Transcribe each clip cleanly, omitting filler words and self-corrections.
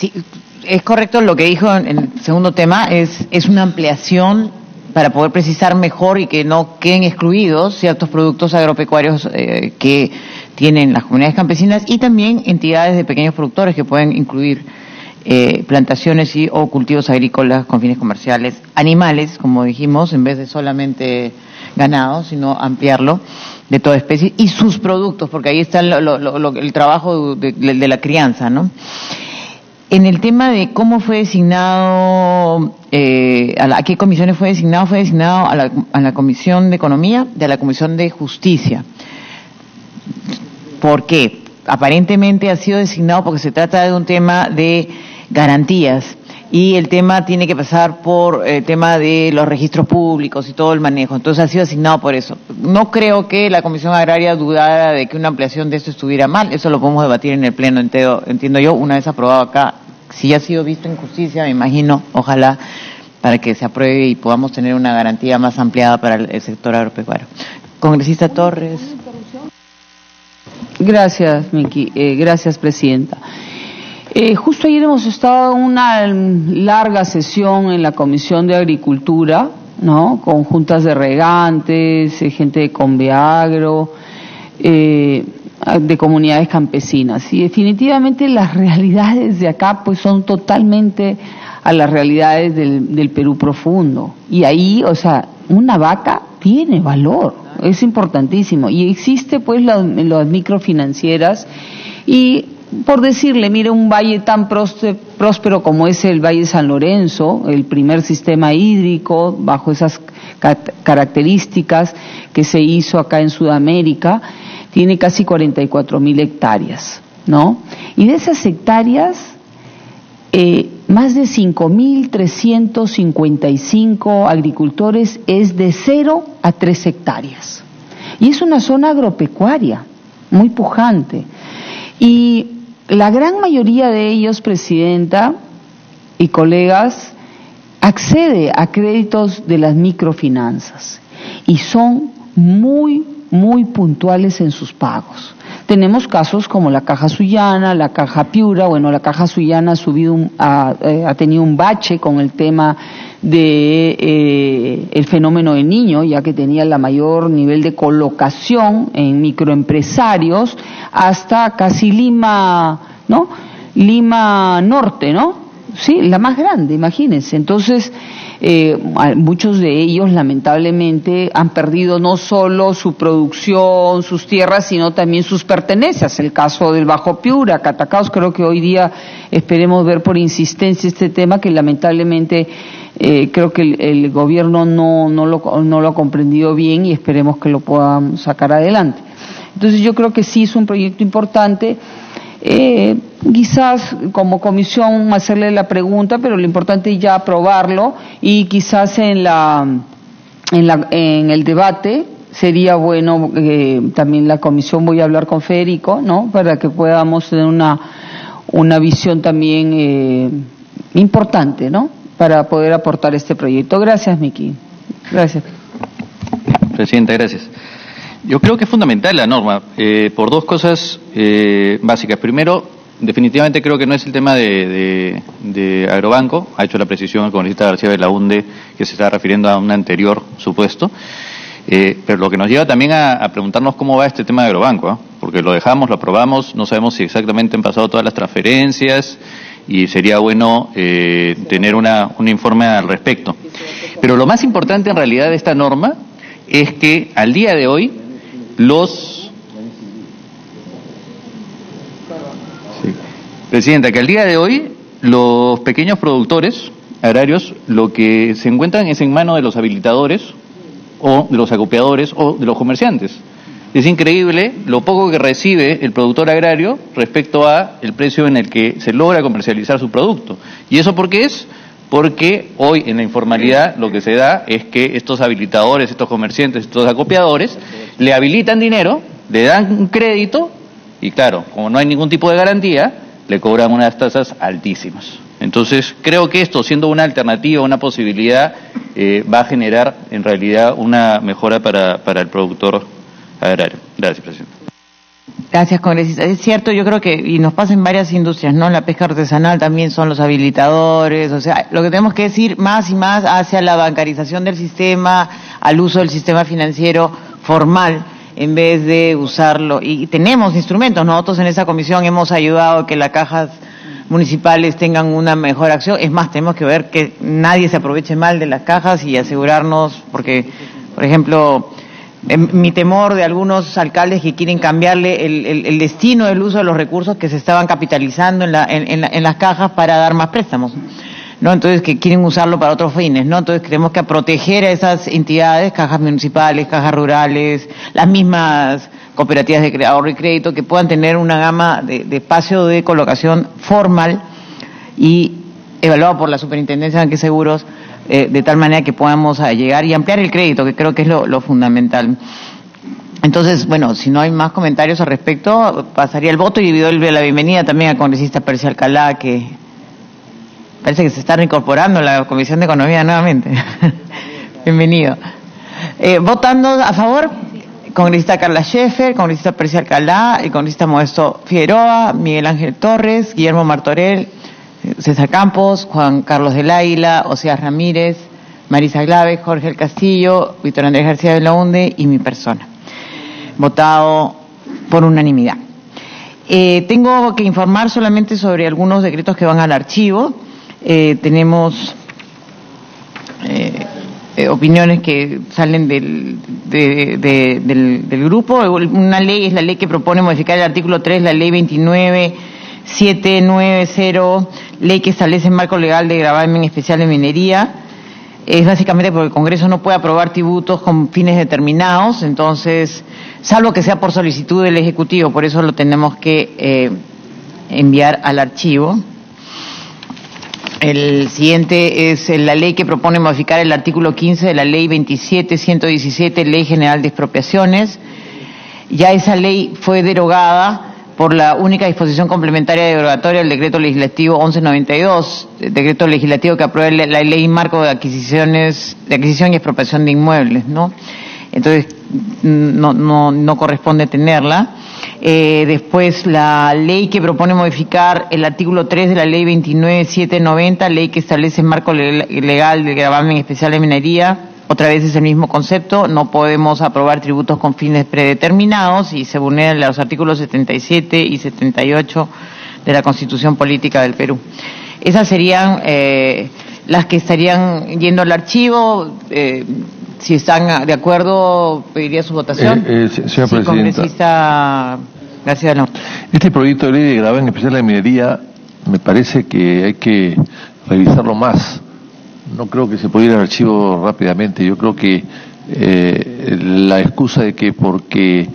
Sí, es correcto lo que dijo en el segundo tema, es una ampliación para poder precisar mejor y que no queden excluidos ciertos productos agropecuarios que tienen las comunidades campesinas y también entidades de pequeños productores que pueden incluir plantaciones o cultivos agrícolas con fines comerciales, animales, como dijimos, en vez de solamente ganado, sino ampliarlo de toda especie y sus productos, porque ahí está el trabajo de la crianza, ¿no? En el tema de cómo fue designado, a qué comisiones fue designado a la Comisión de Economía y a la Comisión de Justicia. ¿Por qué? Aparentemente ha sido designado porque se trata de un tema de garantías y el tema tiene que pasar por el tema de los registros públicos y todo el manejo. Entonces ha sido asignado por eso. No creo que la Comisión Agraria dudara de que una ampliación de esto estuviera mal. Eso lo podemos debatir en el Pleno, entiendo yo, una vez aprobado acá. Si ya ha sido visto en justicia, me imagino, ojalá, para que se apruebe y podamos tener una garantía más ampliada para el sector agropecuario. Congresista Torres. Gracias, Miki. Gracias, Presidenta. Justo ayer hemos estado en una larga sesión en la Comisión de Agricultura, ¿no? Con juntas de regantes, gente de Conveagro, de comunidades campesinas. Y definitivamente las realidades de acá pues son totalmente a las realidades del Perú profundo. Y ahí, o sea, una vaca tiene valor, es importantísimo. Y existe pues las microfinancieras y por decirle, mire, un valle tan próspero como es el Valle de San Lorenzo, el primer sistema hídrico bajo esas características que se hizo acá en Sudamérica, tiene casi 44,000 hectáreas, ¿no? Y de esas hectáreas, más de 5,355 agricultores es de 0 a 3 hectáreas. Y es una zona agropecuaria, muy pujante. Y la gran mayoría de ellos, Presidenta y colegas, accede a créditos de las microfinanzas y son muy puntuales en sus pagos. Tenemos casos como la Caja Sullana, la Caja Piura. Bueno, la Caja Sullana ha tenido un bache con el tema de el fenómeno del Niño, ya que tenía el mayor nivel de colocación en microempresarios hasta casi Lima, ¿no? Lima Norte, ¿no? Sí, la más grande, imagínense. Entonces, muchos de ellos lamentablemente han perdido no solo su producción, sus tierras, sino también sus pertenencias. El caso del Bajo Piura, Catacaos, creo que hoy día esperemos ver por insistencia este tema que lamentablemente creo que el gobierno no lo ha comprendido bien y esperemos que lo puedan sacar adelante. Entonces yo creo que sí es un proyecto importante. Quizás como comisión hacerle la pregunta, pero lo importante es ya aprobarlo y quizás en el debate sería bueno también la comisión, voy a hablar con Federico, ¿no? Para que podamos tener una visión también importante, ¿no? Para poder aportar este proyecto. Gracias, Miki. Gracias. Presidenta, gracias. Yo creo que es fundamental la norma, por dos cosas básicas. Primero, definitivamente creo que no es el tema de Agrobanco, ha hecho la precisión el congresista García Belaunde, que se está refiriendo a un anterior supuesto, pero lo que nos lleva también a preguntarnos cómo va este tema de Agrobanco, ¿eh? Porque lo dejamos, lo aprobamos, no sabemos si exactamente han pasado todas las transferencias y sería bueno tener un informe al respecto. Pero lo más importante en realidad de esta norma es que al día de hoy Presidenta, que al día de hoy los pequeños productores agrarios lo que se encuentran es en manos de los habilitadores o de los acopiadores o de los comerciantes. Es increíble lo poco que recibe el productor agrario respecto a el precio en el que se logra comercializar su producto. ¿Y eso por qué es? Porque hoy en la informalidad lo que se da es que estos habilitadores, estos comerciantes, estos acopiadores, le habilitan dinero, le dan un crédito y claro, como no hay ningún tipo de garantía, le cobran unas tasas altísimas. Entonces creo que esto, siendo una alternativa, una posibilidad, va a generar en realidad una mejora para el productor agrario. Gracias, Presidente. Gracias, congresista. Es cierto, yo creo que, y nos pasa en varias industrias, ¿no? La pesca artesanal también son los habilitadores, o sea, lo que tenemos que decir más y más hacia la bancarización del sistema, al uso del sistema financiero formal, en vez de usarlo. Y tenemos instrumentos, nosotros en esa comisión hemos ayudado a que las cajas municipales tengan una mejor acción. Es más, tenemos que ver que nadie se aproveche mal de las cajas y asegurarnos, porque, por ejemplo, mi temor de algunos alcaldes que quieren cambiarle el destino del uso de los recursos que se estaban capitalizando en las cajas para dar más préstamos, ¿no? Entonces, que quieren usarlo para otros fines, ¿no? Entonces, tenemos que proteger a esas entidades, cajas municipales, cajas rurales, las mismas cooperativas de ahorro y crédito, que puedan tener una gama de espacio de colocación formal y evaluado por la Superintendencia de Banques Seguros, de tal manera que podamos llegar y ampliar el crédito, que creo que es lo fundamental. Entonces, bueno, si no hay más comentarios al respecto, pasaría el voto y doy la bienvenida también al congresista Percy Alcalá, que parece que se está reincorporando a la Comisión de Economía nuevamente. Bienvenido. Votando a favor, congresista Carla Scheffer, congresista Percy Alcalá, el congresista Modesto Figueroa, Miguel Ángel Torres, Guillermo Martorell, César Campos, Juan Carlos del Águila, Oseas Ramírez, Marisa Glave, Jorge El Castillo, Víctor Andrés García de la Hunde y mi persona. Votado por unanimidad. Tengo que informar solamente sobre algunos decretos que van al archivo. Tenemos opiniones que salen del grupo. Una ley es la ley que propone modificar el artículo 3, la ley 29.790, ley que establece el marco legal de gravamen especial de minería. Es básicamente porque el Congreso no puede aprobar tributos con fines determinados, entonces, salvo que sea por solicitud del Ejecutivo, por eso lo tenemos que enviar al archivo. El siguiente es la ley que propone modificar el artículo 15 de la ley 27.117, Ley General de Expropiaciones. Ya esa ley fue derogada por la única disposición complementaria derogatoria del decreto legislativo 1192, el decreto legislativo que aprueba la ley marco de adquisición y expropiación de inmuebles, ¿no? Entonces, no corresponde tenerla. Después, la ley que propone modificar el artículo 3 de la ley 29.790, ley que establece el marco legal del gravamen especial de minería. Otra vez es el mismo concepto, no podemos aprobar tributos con fines predeterminados y se vulneran los artículos 77 y 78 de la Constitución Política del Perú. Esas serían las que estarían yendo al archivo. Si están de acuerdo, pediría su votación. Señora Presidenta. Congresista García de la Hunde. Este proyecto de ley de gravamen especial de minería me parece que hay que revisarlo más. No creo que se pueda ir al archivo rápidamente. Yo creo que la excusa de que porque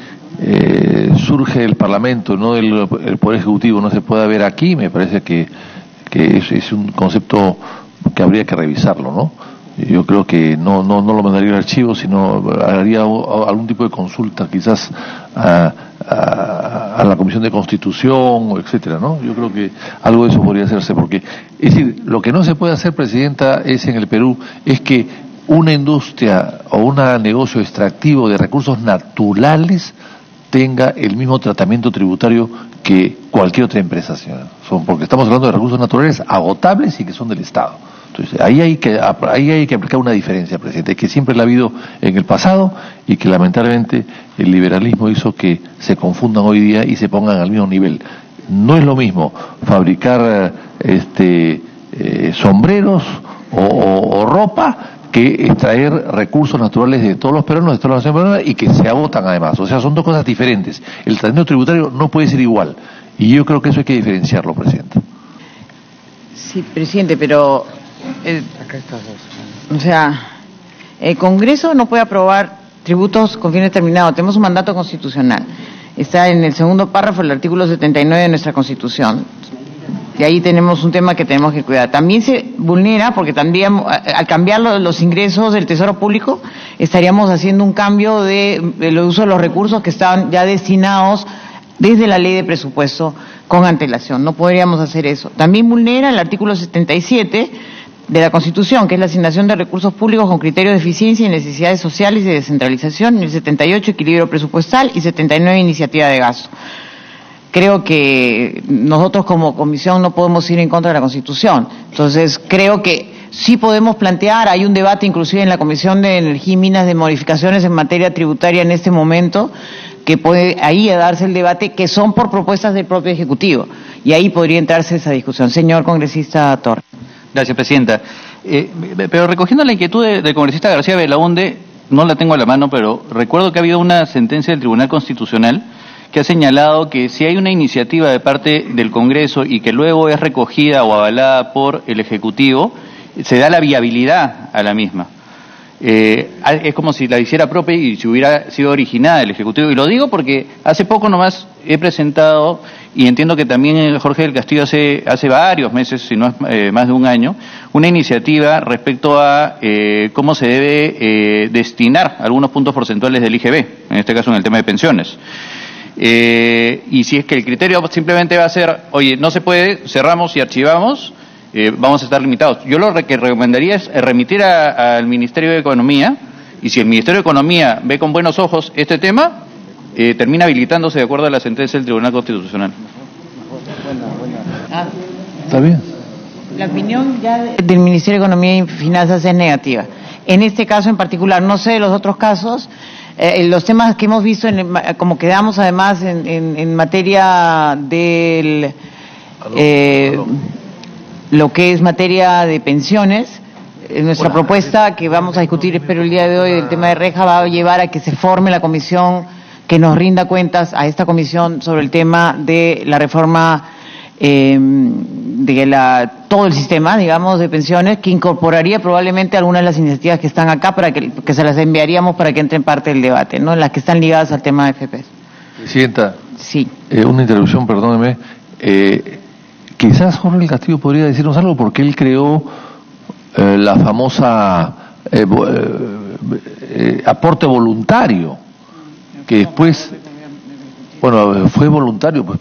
surge el Parlamento, no el Poder Ejecutivo, no se pueda ver aquí, me parece que es un concepto que habría que revisarlo, ¿no? Yo creo que no lo mandaría al archivo, sino haría algún tipo de consulta, quizás a la Comisión de Constitución, etcétera, ¿no? Yo creo que algo de eso podría hacerse, porque, es decir, lo que no se puede hacer, Presidenta, es en el Perú, es que una industria o un negocio extractivo de recursos naturales tenga el mismo tratamiento tributario que cualquier otra empresa, señora. Porque estamos hablando de recursos naturales agotables y que son del Estado. Entonces, ahí hay que aplicar una diferencia, presidente, que siempre la ha habido en el pasado y que lamentablemente el liberalismo hizo que se confundan hoy día y se pongan al mismo nivel. No es lo mismo fabricar sombreros o ropa que extraer recursos naturales de todos los peruanos, de todas las naciones peruanas, y que se agotan además. O sea, son dos cosas diferentes. El tratamiento tributario no puede ser igual. Y yo creo que eso hay que diferenciarlo, presidente. Sí, presidente, pero Acá está. o sea, el Congreso no puede aprobar tributos con fin determinado. Tenemos un mandato constitucional. Está en el segundo párrafo del artículo 79 de nuestra Constitución. Y ahí tenemos un tema que tenemos que cuidar. También se vulnera, porque también al cambiar los ingresos del Tesoro Público, estaríamos haciendo un cambio del uso de los recursos que estaban ya destinados desde la ley de presupuesto con antelación. No podríamos hacer eso. También vulnera el artículo 77, de la Constitución, que es la asignación de recursos públicos con criterios de eficiencia y necesidades sociales y de descentralización, y el 78, equilibrio presupuestal, y 79, iniciativa de gasto. Creo que nosotros como comisión no podemos ir en contra de la Constitución. Entonces, creo que sí podemos plantear, hay un debate inclusive en la Comisión de Energía y Minas de modificaciones en materia tributaria en este momento, que puede ahí darse el debate, que son por propuestas del propio Ejecutivo, y ahí podría entrarse esa discusión. Señor congresista Torres. Gracias, presidenta. Pero recogiendo la inquietud del congresista García Belaunde, no la tengo a la mano, pero recuerdo que ha habido una sentencia del Tribunal Constitucional que ha señalado que si hay una iniciativa de parte del Congreso y que luego es recogida o avalada por el Ejecutivo, se da la viabilidad a la misma. Es como si la hiciera propia y si hubiera sido originada el Ejecutivo. Y lo digo porque hace poco nomás he presentado, y entiendo que también Jorge del Castillo hace varios meses, si no es más de un año, una iniciativa respecto a cómo se debe destinar algunos puntos porcentuales del IGB, en este caso en el tema de pensiones. Y si es que el criterio simplemente va a ser, oye, no se puede, cerramos y archivamos, vamos a estar limitados. Yo lo que recomendaría es remitir al Ministerio de Economía, y si el Ministerio de Economía ve con buenos ojos este tema, termina habilitándose de acuerdo a la sentencia del Tribunal Constitucional. ¿Está bien? La opinión ya del Ministerio de Economía y Finanzas es negativa. En este caso en particular, no sé de los otros casos, los temas que hemos visto, como quedamos además en materia del... lo que es materia de pensiones, nuestra propuesta que vamos a discutir, espero el día de hoy, del tema de reja, va a llevar a que se forme la comisión que nos rinda cuentas a esta comisión sobre el tema de la reforma de todo el sistema, digamos, de pensiones, que incorporaría probablemente algunas de las iniciativas que están acá para que se las enviaríamos para que entren parte del debate, ¿no? Las que están ligadas al tema de FP. Presidenta. Sí. Una interrupción, perdóneme. Quizás Jorge del Castillo podría decirnos algo porque él creó la famosa aporte voluntario, que después, bueno, fue voluntario, pues,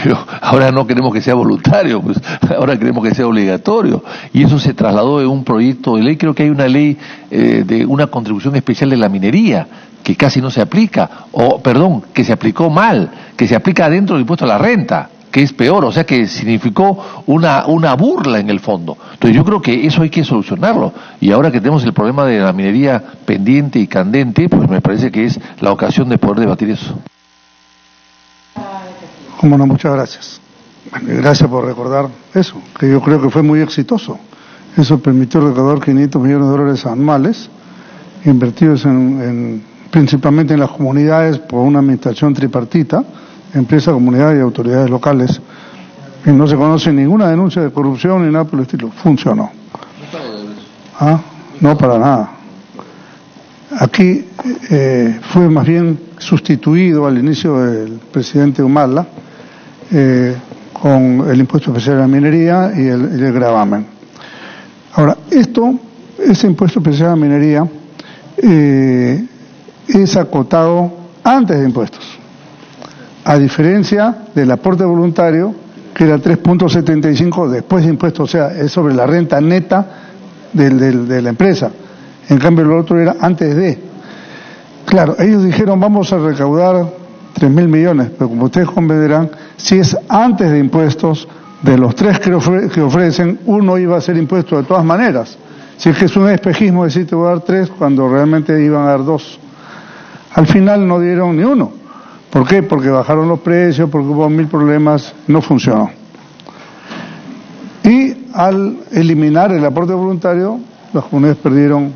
pero ahora no queremos que sea voluntario, pues ahora queremos que sea obligatorio, y eso se trasladó de un proyecto de ley. Creo que hay una ley de una contribución especial de la minería que casi no se aplica, que se aplicó mal, que se aplica dentro del impuesto a la renta, que es peor, o sea que significó una burla en el fondo. Entonces yo creo que eso hay que solucionarlo, y ahora que tenemos el problema de la minería pendiente y candente, pues me parece que es la ocasión de poder debatir eso. Cómo no, muchas gracias. Gracias por recordar eso, que yo creo que fue muy exitoso. Eso permitió recaudar 500 millones de dólares anuales, invertidos principalmente en las comunidades por una administración tripartita, empresa, comunidad y autoridades locales, y no se conoce ninguna denuncia de corrupción ni nada por el estilo. Funcionó. No, para nada. Aquí fue más bien sustituido al inicio del presidente Humala con el impuesto especial a la minería y el gravamen. Ahora, ese impuesto especial a la minería es acotado antes de impuestos, a diferencia del aporte voluntario, que era 3.75 después de impuestos, o sea, es sobre la renta neta de la empresa. En cambio, lo otro era antes de. Claro, ellos dijeron vamos a recaudar 3.000 millones, pero como ustedes comprenderán, si es antes de impuestos, de los tres que ofrecen, uno iba a ser impuesto de todas maneras. Si es que es un espejismo decir te voy a dar 3 cuando realmente iban a dar 2. Al final no dieron ni uno. ¿Por qué? Porque bajaron los precios, porque hubo 1000 problemas, no funcionó. Y al eliminar el aporte voluntario, las comunidades perdieron,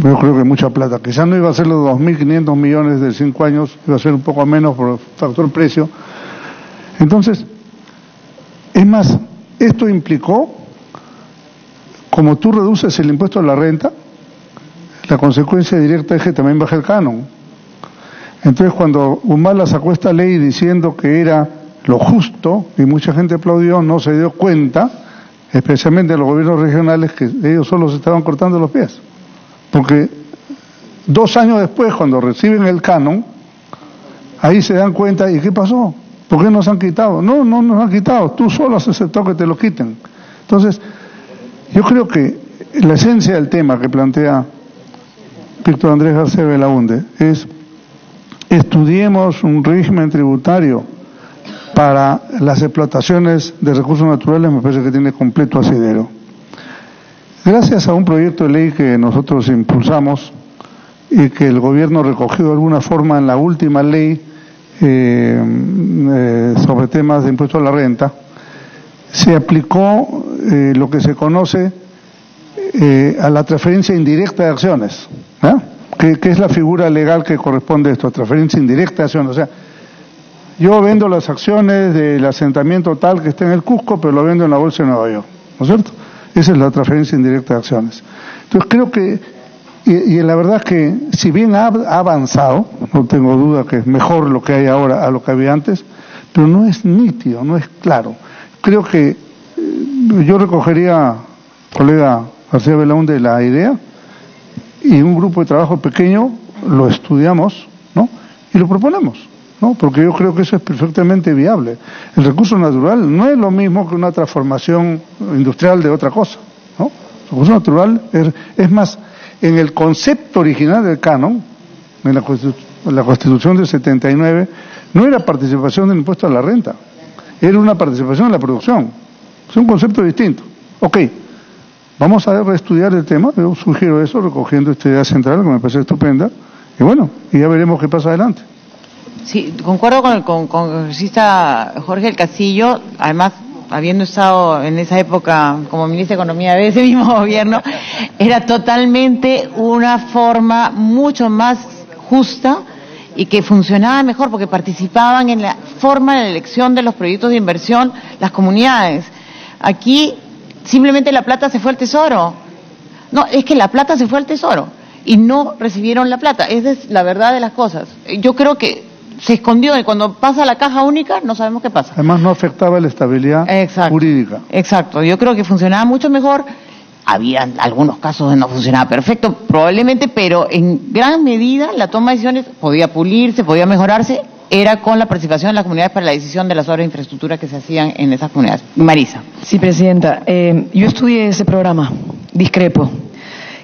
yo creo que mucha plata. Quizás no iba a ser los 2.500 millones de 5 años, iba a ser un poco menos por el factor precio. Entonces, es más, esto implicó, como tú reduces el impuesto a la renta, la consecuencia directa es que también baja el canon. Entonces, cuando Humala sacó esta ley diciendo que era lo justo, y mucha gente aplaudió, no se dio cuenta, especialmente los gobiernos regionales, que ellos solos estaban cortando los pies. Porque 2 años después, cuando reciben el canon, ahí se dan cuenta, ¿y qué pasó? ¿Por qué nos han quitado? No nos han quitado, tú solo has aceptado que te lo quiten. Entonces, yo creo que la esencia del tema que plantea Víctor Andrés García Belaúnde es: estudiemos un régimen tributario para las explotaciones de recursos naturales. Me parece que tiene completo asidero. Gracias a un proyecto de ley que nosotros impulsamos y que el gobierno recogió de alguna forma en la última ley sobre temas de impuesto a la renta, se aplicó lo que se conoce a la transferencia indirecta de acciones, que es la figura legal que corresponde a esto, transferencia indirecta de acciones. O sea, yo vendo las acciones del asentamiento tal que está en el Cusco, pero lo vendo en la bolsa de Nueva York, ¿no es cierto? Esa es la transferencia indirecta de acciones. Entonces creo que, y la verdad es que si bien ha avanzado, no tengo duda que es mejor lo que hay ahora a lo que había antes, pero no es nítido, no es claro. Creo que yo recogería, colega García Belaúnde, la idea, y un grupo de trabajo pequeño lo estudiamos, ¿no? Y lo proponemos, ¿no? Porque yo creo que eso es perfectamente viable. El recurso natural no es lo mismo que una transformación industrial de otra cosa, ¿no? El recurso natural es más, en el concepto original del canon, en la Constitución del 79, no era participación del impuesto a la renta, era una participación en la producción. Es un concepto distinto. Ok, vamos a reestudiar el tema. Yo sugiero eso, recogiendo esta idea central que me parece estupenda, y bueno, y ya veremos qué pasa adelante. Sí, concuerdo con el congresista Jorge del Castillo, además, habiendo estado en esa época como ministra de Economía de ese mismo gobierno, era totalmente una forma mucho más justa y que funcionaba mejor porque participaban en la forma de la elección de los proyectos de inversión las comunidades. Aquí simplemente la plata se fue al tesoro. No, es que la plata se fue al tesoro y no recibieron la plata. Esa es la verdad de las cosas. Yo creo que se escondió y cuando pasa la caja única no sabemos qué pasa. Además no afectaba la estabilidad jurídica. Exacto, yo creo que funcionaba mucho mejor. Había algunos casos donde no funcionaba perfecto, probablemente, pero en gran medida la toma de decisiones podía pulirse, podía mejorarse, era con la participación de las comunidades para la decisión de las obras de infraestructura que se hacían en esas comunidades. Marisa. Sí, Presidenta. Yo estudié ese programa, discrepo.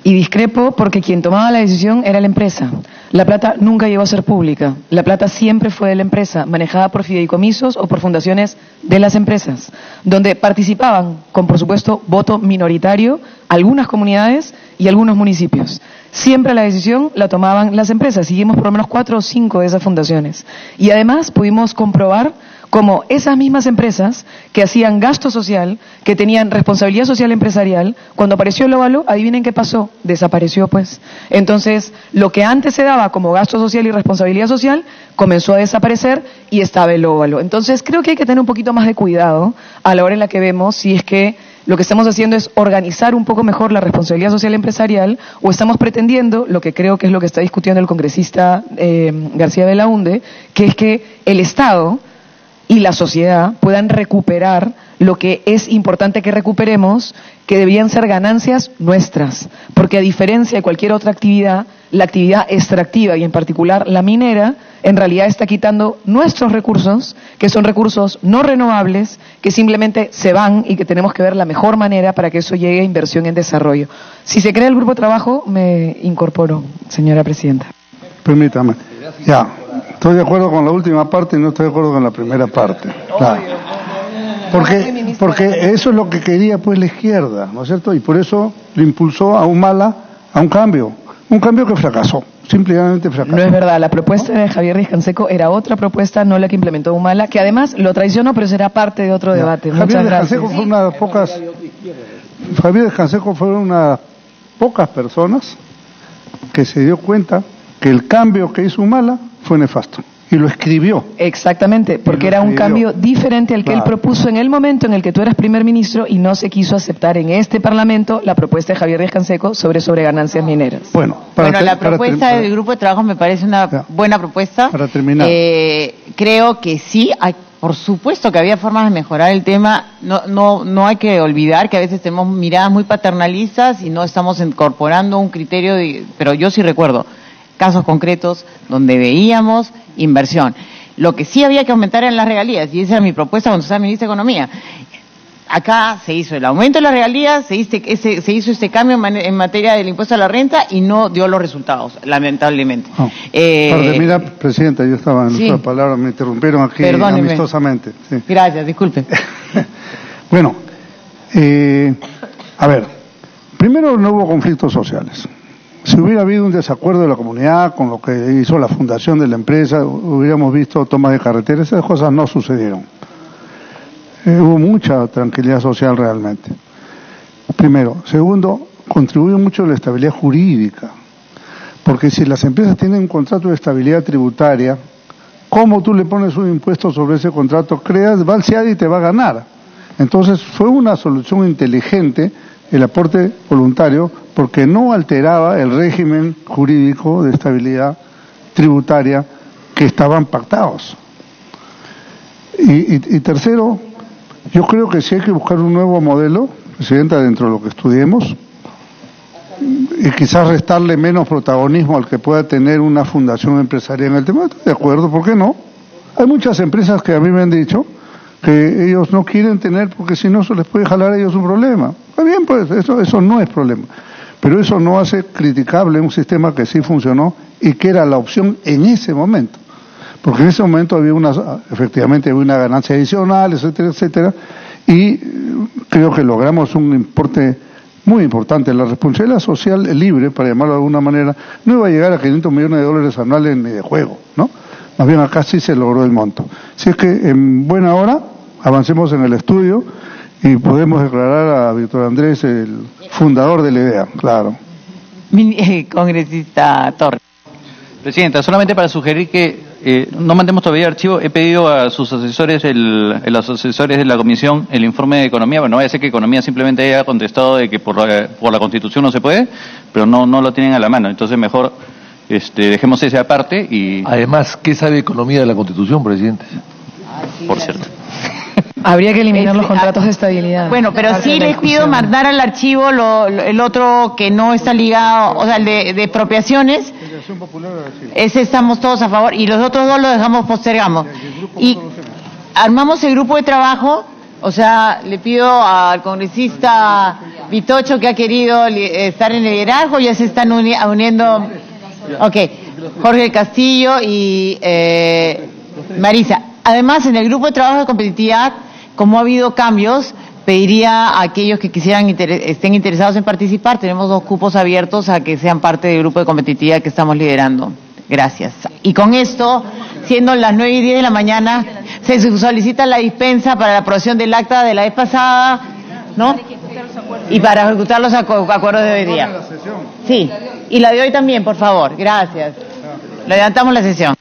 Y discrepo porque quien tomaba la decisión era la empresa. La plata nunca llegó a ser pública. La plata siempre fue de la empresa, manejada por fideicomisos o por fundaciones de las empresas, donde participaban, con por supuesto voto minoritario, algunas comunidades y algunos municipios. Siempre la decisión la tomaban las empresas. Seguimos por lo menos 4 o 5 de esas fundaciones. Y además pudimos comprobar cómo esas mismas empresas que hacían gasto social, que tenían responsabilidad social empresarial, cuando apareció el óvalo, adivinen qué pasó, desapareció pues. Entonces, lo que antes se daba como gasto social y responsabilidad social, comenzó a desaparecer y estaba el óvalo. Entonces, creo que hay que tener un poquito más de cuidado a la hora en la que vemos si es que lo que estamos haciendo es organizar un poco mejor la responsabilidad social empresarial o estamos pretendiendo, lo que creo que es lo que está discutiendo el congresista García Belaúnde, que es que el Estado y la sociedad puedan recuperar lo que es importante que recuperemos, que deberían ser ganancias nuestras, porque a diferencia de cualquier otra actividad, la actividad extractiva y en particular la minera, en realidad está quitando nuestros recursos, que son recursos no renovables, que simplemente se van y que tenemos que ver la mejor manera para que eso llegue a inversión en desarrollo. Si se crea el grupo de trabajo, me incorporo, señora Presidenta. Permítame. Ya, estoy de acuerdo con la última parte y no estoy de acuerdo con la primera parte. Claro. Porque eso es lo que quería pues la izquierda, ¿no es cierto? Y por eso lo impulsó a Humala a un cambio que fracasó, simplemente fracasó. No es verdad, la propuesta de Javier Díaz Canseco era otra propuesta, no la que implementó Humala, que además lo traicionó, pero será parte de otro debate. Muchas gracias. Javier Díaz Canseco fue una de las pocas personas que se dio cuenta que el cambio que hizo Humala fue nefasto. Y lo escribió. Exactamente, porque era un cambio diferente al que él propuso en el momento en el que tú eras primer ministro y no se quiso aceptar en este Parlamento la propuesta de Javier Díaz Canseco sobre ganancias mineras. Bueno, la propuesta del grupo de trabajo me parece una buena propuesta. Para terminar. Creo que sí, por supuesto que había formas de mejorar el tema. No hay que olvidar que a veces tenemos miradas muy paternalistas y no estamos incorporando un criterio pero yo sí recuerdo casos concretos donde veíamos inversión. Lo que sí había que aumentar eran las regalías, y esa era mi propuesta cuando estaba ministra de Economía. Acá se hizo el aumento de las regalías, se hizo este cambio en materia del impuesto a la renta y no dio los resultados, lamentablemente. Mira, Presidenta, yo estaba en otra palabra, me interrumpieron aquí amistosamente. Sí. Gracias, disculpe. Bueno, a ver, primero no hubo conflictos sociales. Si hubiera habido un desacuerdo de la comunidad con lo que hizo la fundación de la empresa, hubiéramos visto tomas de carreteras, esas cosas no sucedieron. Hubo mucha tranquilidad social realmente. Primero. Segundo, contribuye mucho a la estabilidad jurídica. Porque si las empresas tienen un contrato de estabilidad tributaria, ¿cómo tú le pones un impuesto sobre ese contrato? Va al SEAD y te va a ganar. Entonces fue una solución inteligente el aporte voluntario porque no alteraba el régimen jurídico de estabilidad tributaria que estaban pactados. Y tercero, yo creo que sí hay que buscar un nuevo modelo, Presidenta, dentro de lo que estudiemos, y quizás restarle menos protagonismo al que pueda tener una fundación empresarial en el tema. Estoy de acuerdo, ¿por qué no? Hay muchas empresas que a mí me han dicho que ellos no quieren tener porque si no se les puede jalar a ellos un problema. Está bien, pues eso no es problema. Pero eso no hace criticable un sistema que sí funcionó y que era la opción en ese momento. Porque en ese momento efectivamente había una ganancia adicional, etcétera, etcétera, y creo que logramos un importe muy importante. La responsabilidad social libre, para llamarlo de alguna manera, no iba a llegar a $500 millones anuales ni de juego, ¿no? Más bien acá sí se logró el monto. Si es que en buena hora avancemos en el estudio y podemos declarar a Víctor Andrés el fundador de la idea, claro. Congresista Torres. Presidenta, solamente para sugerir que no mandemos todavía archivo, he pedido a sus asesores, los asesores de la comisión, el informe de Economía. Bueno, no vaya a ser que Economía simplemente haya contestado de que por la Constitución no se puede, pero no lo tienen a la mano. Entonces mejor dejemos ese aparte y... Además, ¿qué sabe Economía de la Constitución, Presidente? Por cierto. Habría que eliminar los contratos de estabilidad. Bueno, pero sí les pido mandar al archivo el otro que no está ligado, o sea, el de expropiaciones. Ese estamos todos a favor y los otros dos los postergamos. Y armamos el grupo de trabajo, o sea, le pido al congresista Vitocho que ha querido estar en el liderazgo, ya se están uniendo. Ok, Jorge Castillo y Marisa. Además, en el grupo de trabajo de competitividad, como ha habido cambios, pediría a aquellos que estén interesados en participar, tenemos 2 cupos abiertos a que sean parte del grupo de competitividad que estamos liderando. Gracias. Y con esto, siendo las 9:10 de la mañana, se solicita la dispensa para la aprobación del acta de la vez pasada, ¿no? Y para ejecutar los acuerdos de hoy día. Sí, y la de hoy también, por favor. Gracias. Levantamos la sesión.